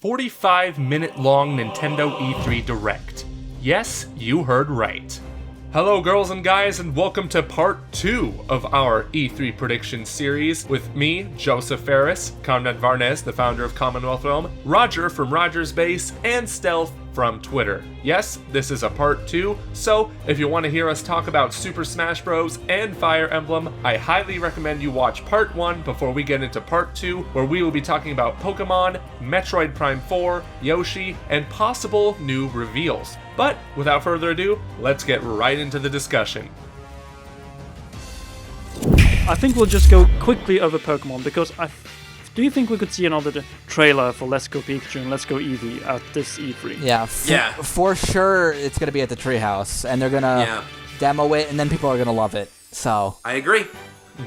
45-minute-long Nintendo E3 Direct. Yes, you heard right. Hello girls and guys, and welcome to part 2 of our E3 prediction series with me, Joseph Ferris, Conrad Varnes, the founder of Commonwealth Realm, Roger from Rogersbase, and Stealth from Twitter. Yes, this is a part 2, so if you want to hear us talk about Super Smash Bros. And Fire Emblem, I highly recommend you watch part 1 before we get into part 2, where we will be talking about Pokemon, Metroid Prime 4, Yoshi, and possible new reveals. But without further ado, let's get right into the discussion. I think we'll just go quickly over Pokemon, because do you think we could see another trailer for Let's Go Pikachu and Let's Go Eevee at this E3? Yeah, for sure it's going to be at the Treehouse, and they're going to demo it, and then people are going to love it. So I agree.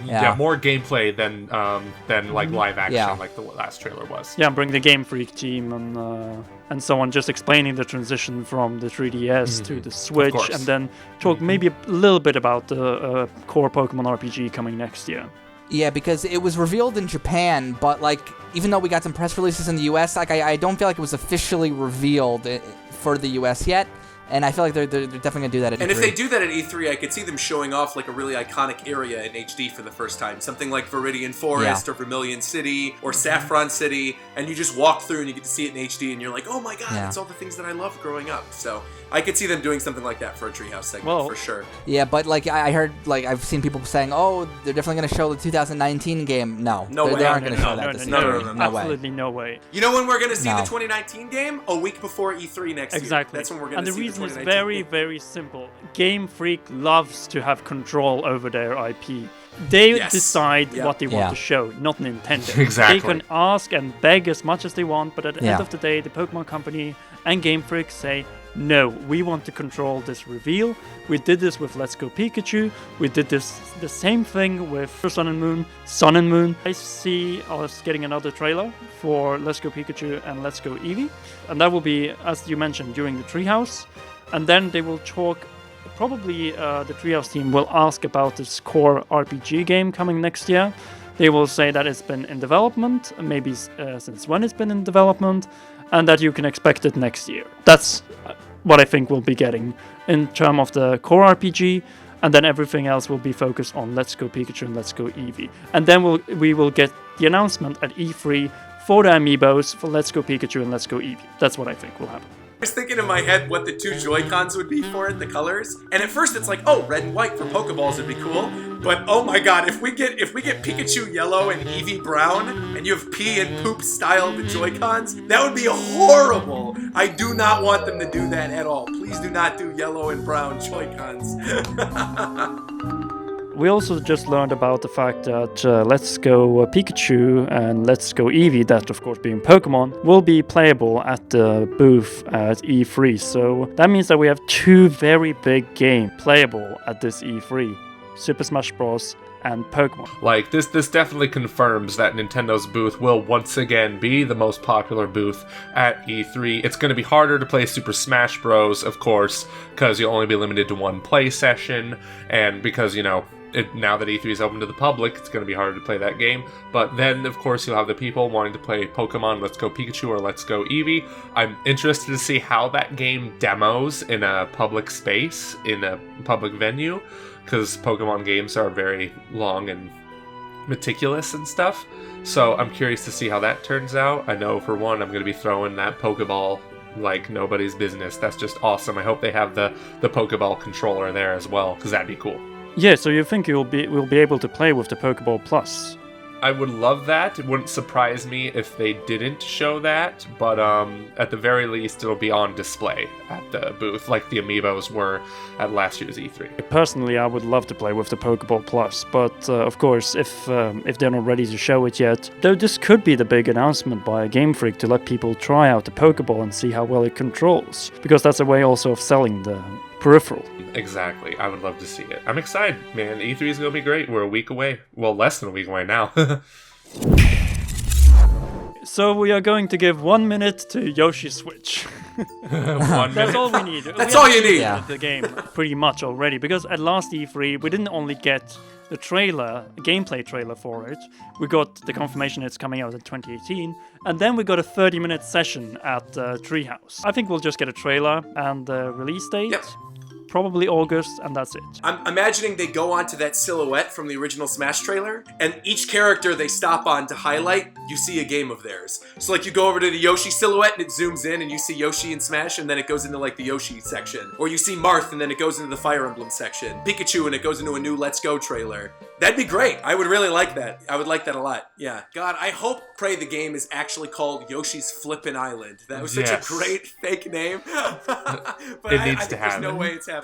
Yeah, more gameplay than like live action like the last trailer was. Yeah, bring the Game Freak team and so on, just explaining the transition from the 3DS to the Switch, and then talk maybe a little bit about the core Pokemon RPG coming next year. Yeah, because it was revealed in Japan, but like even though we got some press releases in the US, like I don't feel like it was officially revealed for the US yet. And I feel like they're definitely going to do that at E3. And if they do that at E3, I could see them showing off like a really iconic area in HD for the first time. Something like Viridian Forest or Vermilion City or Saffron City. And you just walk through and you get to see it in HD and you're like, oh my god, it's all the things that I loved growing up. So I could see them doing something like that for a Treehouse segment for sure. Yeah, but like I heard, like I've seen people saying, oh, they're definitely going to show the 2019 game. No way. They aren't going to show that this year. No way. Absolutely no way. You know when we're going to see the 2019 game? A week before E3 next year. Exactly. That's when we're going to see the 2019 game. And the reason is very, very simple. Game Freak loves to have control over their IP. They decide what they want to show, not Nintendo. Exactly. They can ask and beg as much as they want, but at the end of the day, the Pokemon Company and Game Freak say, no, we want to control this reveal. We did this with Let's Go Pikachu. We did the same thing with Sun and Moon. I see us getting another trailer for Let's Go Pikachu and Let's Go Eevee. And that will be, as you mentioned, during the Treehouse. And then they will talk, probably the Treehouse team will ask about this core RPG game coming next year. They will say that it's been in development, maybe since when it's been in development, and that you can expect it next year. That's what I think we'll be getting in terms of the core RPG, and then everything else will be focused on Let's Go Pikachu and Let's Go Eevee. And then we will get the announcement at E3 for the amiibos for Let's Go Pikachu and Let's Go Eevee. That's what I think will happen. I was thinking in my head what the two Joy-Cons would be for it, the colors. And at first it's like, oh, red and white for Pokeballs would be cool. But oh my god, if we get Pikachu yellow and Eevee brown, and you have pee and poop style the Joy-Cons, that would be horrible. I do not want them to do that at all. Please do not do yellow and brown Joy-Cons. We also just learned about the fact that Let's Go Pikachu and Let's Go Eevee, that of course being Pokemon, will be playable at the booth at E3. So that means that we have two very big games playable at this E3. Super Smash Bros. And Pokemon. Like, this definitely confirms that Nintendo's booth will once again be the most popular booth at E3. It's going to be harder to play Super Smash Bros., of course, because you'll only be limited to one play session, and because, now that E3 is open to the public, it's going to be harder to play that game. But then, of course, you'll have the people wanting to play Pokemon Let's Go Pikachu or Let's Go Eevee. I'm interested to see how that game demos in a public space, in a public venue, because Pokemon games are very long and meticulous and stuff. So I'm curious to see how that turns out. I know, for one, I'm going to be throwing that Pokeball like nobody's business. That's just awesome. I hope they have the Pokeball controller there as well, because that'd be cool. Yeah, so you think we'll be able to play with the Pokeball Plus? I would love that. It wouldn't surprise me if they didn't show that, but at the very least, it'll be on display at the booth, like the amiibos were at last year's E3. Personally, I would love to play with the Pokeball Plus, but of course, if they're not ready to show it yet, though this could be the big announcement by Game Freak to let people try out the Pokeball and see how well it controls, because that's a way also of selling the peripheral. Exactly. I would love to see it. I'm excited, man. E3 is going to be great. We're a week away. Well, less than a week away now. So we are going to give 1 minute to Yoshi Switch. 1 That's minute. all we need. That's all you need. The game pretty much already, because at last E3 we didn't only get the trailer, gameplay trailer for it. We got the confirmation it's coming out in 2018, and then we got a 30-minute session at Treehouse. I think we'll just get a trailer and the release date. Yep. Probably August, and that's it. I'm imagining they go onto that silhouette from the original Smash trailer, and each character they stop on to highlight, you see a game of theirs. So like you go over to the Yoshi silhouette and it zooms in and you see Yoshi in Smash, and then it goes into like the Yoshi section. Or you see Marth and then it goes into the Fire Emblem section. Pikachu and it goes into a new Let's Go trailer. That'd be great. I would really like that. I would like that a lot. Yeah. God, I hope Pray the game is actually called Yoshi's Flippin' Island. That was such a great fake name. But it needs I to think happen. there's no way it's happening.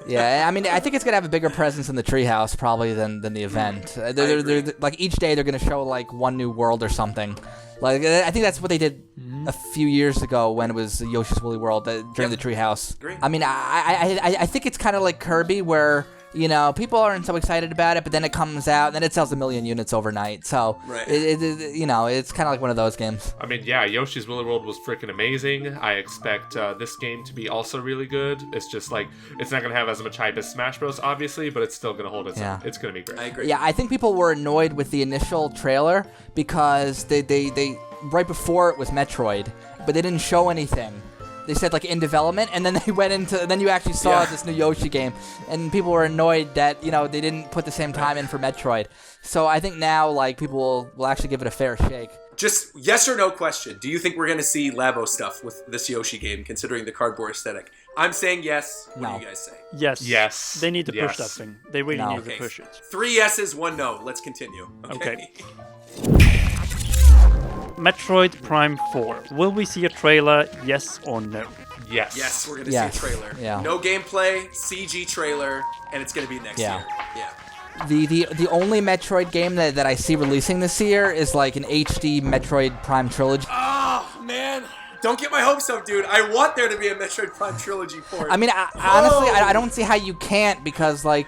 Yeah, I mean, I think it's gonna have a bigger presence in the Treehouse probably than the event. They're, like each day they're gonna show like one new world or something. Like I think that's what they did a few years ago when it was Yoshi's Woolly World during the Treehouse. Great. I mean, I think it's kind of like Kirby where. You know, people aren't so excited about it, but then it comes out, and then it sells 1 million units overnight. So, right. you know, it's kind of like one of those games. I mean, yeah, Yoshi's Woolly World was freaking amazing. I expect this game to be also really good. It's just like, it's not going to have as much hype as Smash Bros, obviously, but it's still going to hold its own. It's going to be great. I agree. Yeah, I think people were annoyed with the initial trailer because they right before it was Metroid, but they didn't show anything. They said like in development, and then they went into. Then you actually saw this new Yoshi game, and people were annoyed that they didn't put the same time in for Metroid. So I think now like people will actually give it a fair shake. Just yes or no question. Do you think we're gonna see Labo stuff with this Yoshi game, considering the cardboard aesthetic? I'm saying yes. What do you guys say? Yes. Yes. They need to push that thing. They really need to push it. 3 yeses, 1 no. Let's continue. Okay. Metroid Prime 4. Will we see a trailer, yes or no? Yes. Yes, we're going to see a trailer. Yeah. No gameplay, CG trailer, and it's going to be next year. Yeah. The only Metroid game that I see releasing this year is like an HD Metroid Prime trilogy. Oh, man. Don't get my hopes up, dude. I want there to be a Metroid Prime trilogy port. I mean, honestly, I don't see how you can't because, like,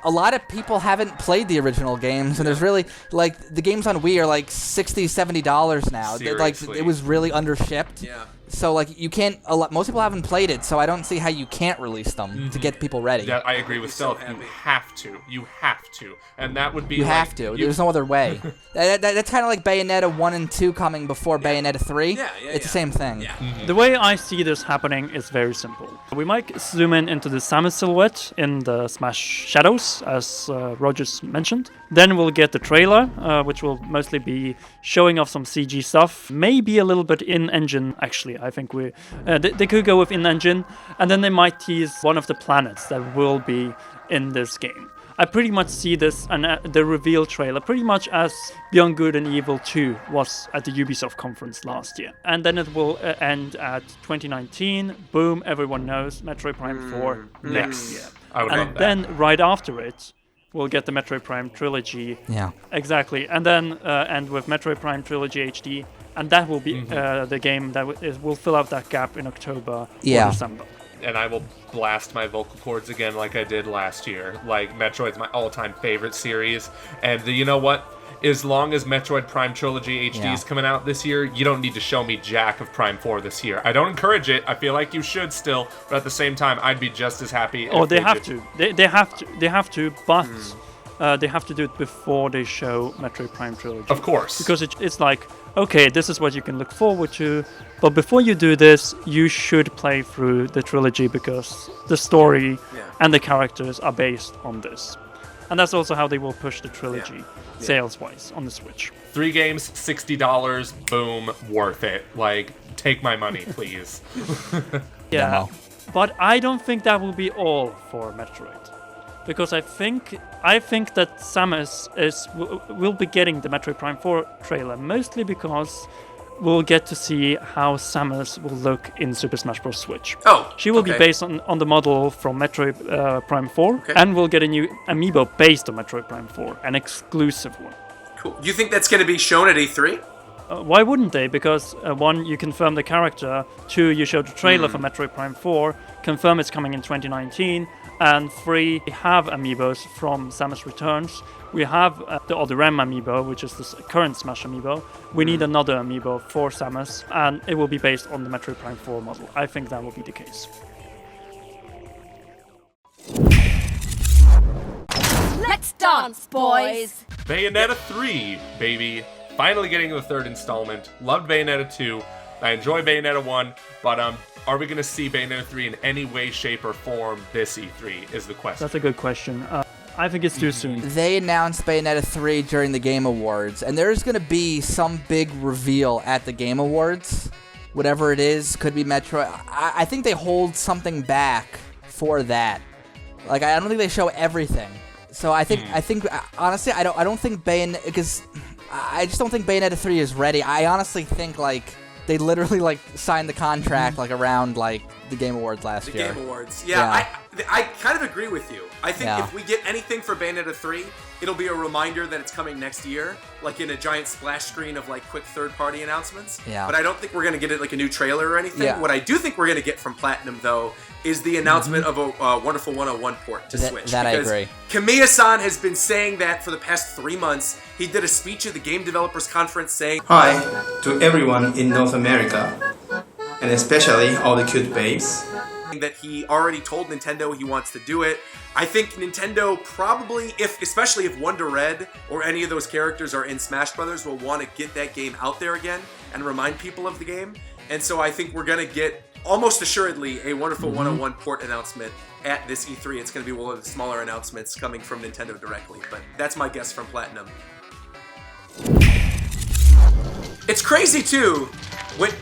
a lot of people haven't played the original games, and there's really, like, the games on Wii are like $60, $70 now. Like, it was really undershipped. Yeah. So, like, you can't, most people haven't played it, so I don't see how you can't release them to get people ready. Yeah, I agree with Stealth. You have to. You have to. And that would be You have to. There's no other way. That's kind of like Bayonetta 1 and 2 coming before Bayonetta 3. It's the same thing. Yeah. The way I see this happening is very simple. We might zoom in into the Samus silhouette in the Smash Shadows, as Rogers mentioned. Then we'll get the trailer, which will mostly be showing off some CG stuff. Maybe a little bit in-engine, actually. I think they could go with in-engine. And then they might tease one of the planets that will be in this game. I pretty much see this and the reveal trailer pretty much as Beyond Good and Evil 2 was at the Ubisoft conference last year. And then it will end at 2019. Boom, everyone knows Metroid Prime 4 next year. I would love And that. then right after it, we'll get the Metroid Prime trilogy. Yeah. Exactly. And then end with Metroid Prime Trilogy HD. And that will be the game that will fill out that gap in October or December. And I will blast my vocal cords again like I did last year. Like, Metroid's my all-time favorite series. And you know what? As long as Metroid Prime Trilogy HD is coming out this year, you don't need to show me jack of Prime 4 this year. I don't encourage it. I feel like you should still. But at the same time, I'd be just as happy. Oh, if they have did. to. They have to. They have to. But they have to do it before they show Metroid Prime Trilogy. Of course. Because it's like, okay, this is what you can look forward to. But before you do this, you should play through the trilogy because the story and the characters are based on this. And that's also how they will push the trilogy sales-wise on the Switch. 3 games, $60, boom, worth it. Like, take my money, please. Yeah, but I don't think that will be all for Metroid. Because I think that Samus will be getting the Metroid Prime 4 trailer, mostly because we'll get to see how Samus will look in Super Smash Bros. Switch. Oh, she will be based on the model from Metroid Prime 4, and we'll get a new amiibo based on Metroid Prime 4, an exclusive one. Cool. You think that's going to be shown at E3? Why wouldn't they? Because 1, you confirm the character, 2, you show the trailer for Metroid Prime 4, confirm it's coming in 2019, and 3, we have amiibos from Samus Returns. We have the Other M amiibo, which is the current Smash amiibo. We need another amiibo for Samus, and it will be based on the Metroid Prime 4 model. I think that will be the case. Let's dance, boys! Bayonetta 3, baby. Finally getting the third installment. Loved Bayonetta 2. I enjoy Bayonetta 1, but are we going to see Bayonetta 3 in any way, shape, or form this E3 is the question. That's a good question. I think it's too soon. They announced Bayonetta 3 during the Game Awards, and there's going to be some big reveal at the Game Awards. Whatever it is, could be Metroid. I think they hold something back for that. Like, I don't think they show everything. So I think honestly, I don't think Bayonetta, because I just don't think Bayonetta 3 is ready. I honestly think, like, they literally, like, signed the contract, like, around, like, the Game Awards last year. The Game Awards. Yeah. I kind of agree with you. I think if we get anything for Bayonetta 3, it'll be a reminder that it's coming next year, like in a giant splash screen of, like, quick third-party announcements. Yeah. But I don't think we're going to get it, like, a new trailer or anything. Yeah. What I do think we're going to get from Platinum, though, is the announcement of a Wonderful 101 port to Switch. That I agree. Kamiya-san has been saying that for the past 3 months. He did a speech at the Game Developers Conference saying, Hi to everyone in North America, and especially all the cute babes. That he already told Nintendo he wants to do it. I think Nintendo probably, especially if Wonder Red or any of those characters are in Smash Brothers, will want to get that game out there again and remind people of the game. And so I think we're going to get, almost assuredly, a Wonderful 101 port announcement at this E3. It's going to be one of the smaller announcements coming from Nintendo directly, but that's my guess from Platinum. It's crazy, too,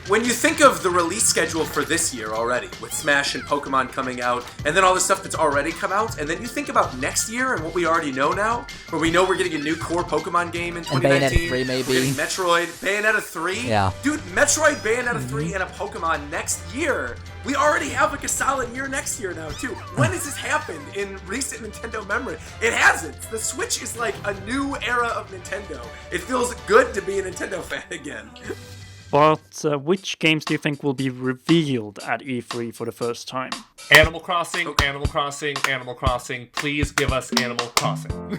when you think of the release schedule for this year already, with Smash and Pokemon coming out, and then all the stuff that's already come out, and then you think about next year and what we already know now, where we know we're getting a new core Pokemon game in 2019. And Bayonetta 3, maybe. We're getting Metroid, Bayonetta 3. Yeah. Dude, Metroid, Bayonetta 3, and a Pokemon next year. We already have, like, a solid year next year now, too. When has this happened in recent Nintendo memory? It hasn't. The Switch is like a new era of Nintendo. It feels good to be a Nintendo fan again. But which games do you think will be revealed at E3 for the first time? Animal Crossing, Animal Crossing, Animal Crossing. Please give us Animal Crossing.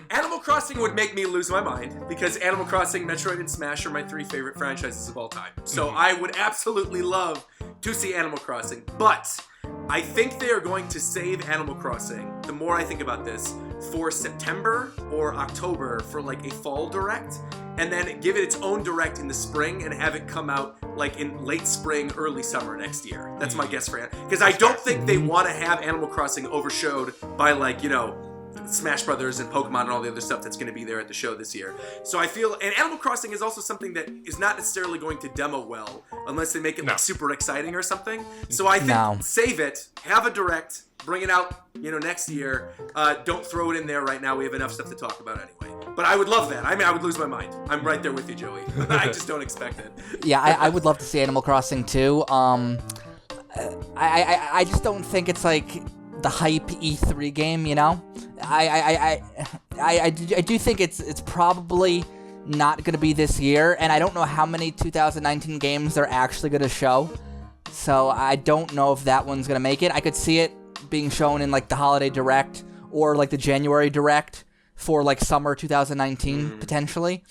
Animal Crossing would make me lose my mind, because Animal Crossing, Metroid, and Smash are my 3 favorite franchises of all time. So I would absolutely love to see Animal Crossing, but I think they are going to save Animal Crossing, the more I think about this, for September or October for, like, a fall direct, and then give it its own direct in the spring and have it come out, like, in late spring, early summer next year. That's my guess for it. Because I don't think they want to have Animal Crossing overshadowed by, like, you know, Smash Brothers and Pokemon and all the other stuff that's going to be there at the show this year. So I feel, and Animal Crossing is also something that is not necessarily going to demo well unless they make it like super exciting or something. So I think save it, have a direct, bring it out, you know, next year. Don't throw it in there right now. We have enough stuff to talk about anyway. But I would love that. I mean, I would lose my mind. I'm right there with you, Joey. I just don't expect it. Yeah, I would love to see Animal Crossing too. I just don't think it's like the hype E3 game, you know? I do think it's probably not going to be this year, and I don't know how many 2019 games they're actually going to show. So I don't know if that one's going to make it. I could see it being shown in, like, the Holiday Direct or, like, the January Direct for, like, summer 2019, potentially.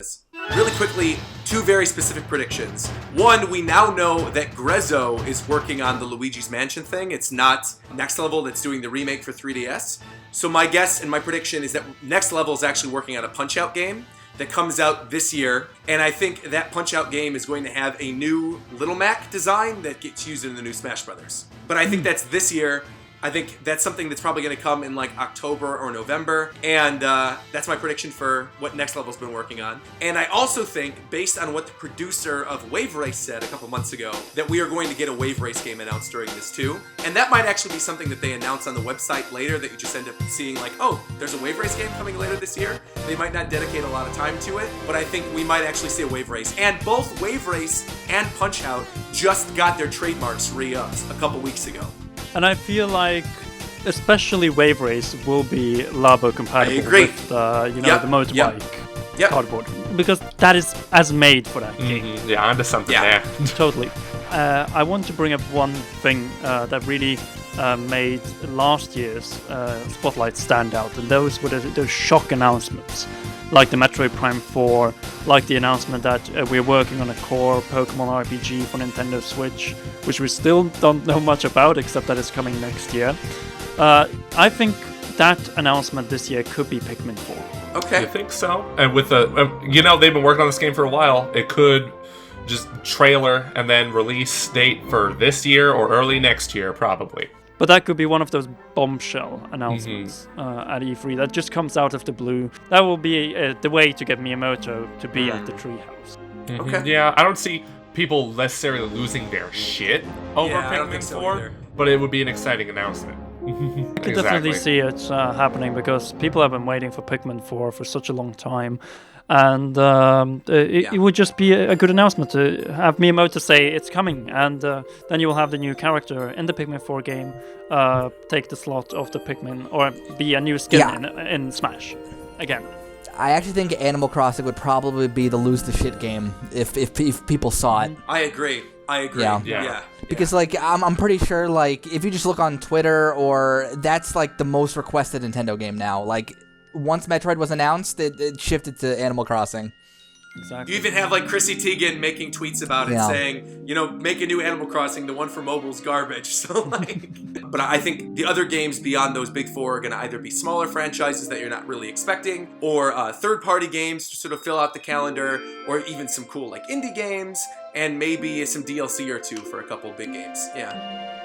Really quickly, 2 very specific predictions. One, we now know that Grezzo is working on the Luigi's Mansion thing. It's not Next Level that's doing the remake for 3DS. So my guess and my prediction is that Next Level is actually working on a Punch-Out game that comes out this year. And I think that Punch-Out game is going to have a new Little Mac design that gets used in the new Smash Brothers. But I think that's this year. I think that's something that's probably going to come in, like, October or November, and that's my prediction for what Next Level's been working on. And I also think, based on what the producer of Wave Race said a couple months ago, that we are going to get a Wave Race game announced during this too. And that might actually be something that they announce on the website later that you just end up seeing, like, oh, there's a Wave Race game coming later this year. They might not dedicate a lot of time to it, but I think we might actually see a Wave Race. And both Wave Race and Punch-Out just got their trademarks re-upped a couple weeks ago. And I feel like, especially Wave Race will be Labo compatible with, the motorbike cardboard, because that is as made for that game. Yeah, onto something there. Totally. I want to bring up one thing that really made last year's Spotlight stand out, and those were those shock announcements, like the Metroid Prime 4, like the announcement that we're working on a core Pokemon RPG for Nintendo Switch, which we still don't know much about, except that it's coming next year. I think that announcement this year could be Pikmin 4. Okay. I think so. And with they've been working on this game for a while. It could just trailer and then release date for this year or early next year, probably. But that could be one of those bombshell announcements at E3 that just comes out of the blue. That will be the way to get Miyamoto to be at the treehouse. Okay. Yeah, I don't see people necessarily losing their shit over Yeah, I don't Pikmin think so 4, either. but it would be an exciting announcement. I could definitely see it happening because people have been waiting for Pikmin 4 for such a long time. And it would just be a good announcement to have Miyamoto say it's coming, and then you will have the new character in the Pikmin 4 game take the slot of the Pikmin, or be a new skin in Smash again. I actually think Animal Crossing would probably be the lose the shit game if people saw it. I agree. Yeah. Because like I'm pretty sure like if you just look on Twitter, or that's like the most requested Nintendo game now. Like once Metroid was announced, it shifted to Animal Crossing. Exactly. You even have like Chrissy Teigen making tweets about it, saying, make a new Animal Crossing. The one for mobile's garbage. So like, but I think the other games beyond those big four are going to either be smaller franchises that you're not really expecting, or third-party games to sort of fill out the calendar, or even some cool like indie games, and maybe some DLC or two for a couple big games. Yeah.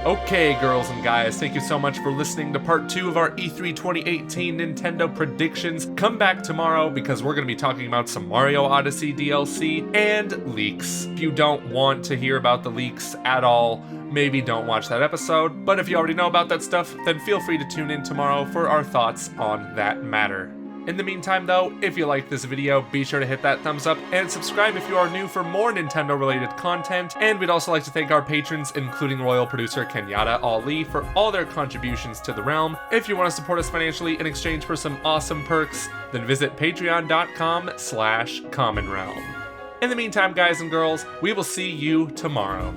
Okay, girls and guys, thank you so much for listening to part 2 of our E3 2018 Nintendo predictions. Come back tomorrow because we're going to be talking about some Mario Odyssey DLC and leaks. If you don't want to hear about the leaks at all, maybe don't watch that episode. But if you already know about that stuff, then feel free to tune in tomorrow for our thoughts on that matter. In the meantime though, if you liked this video, be sure to hit that thumbs up and subscribe if you are new for more Nintendo related content. And we'd also like to thank our patrons, including royal producer Kenyatta Ali, for all their contributions to the realm. If you want to support us financially in exchange for some awesome perks, then visit patreon.com/commonrealm. In the meantime, guys and girls, we will see you tomorrow.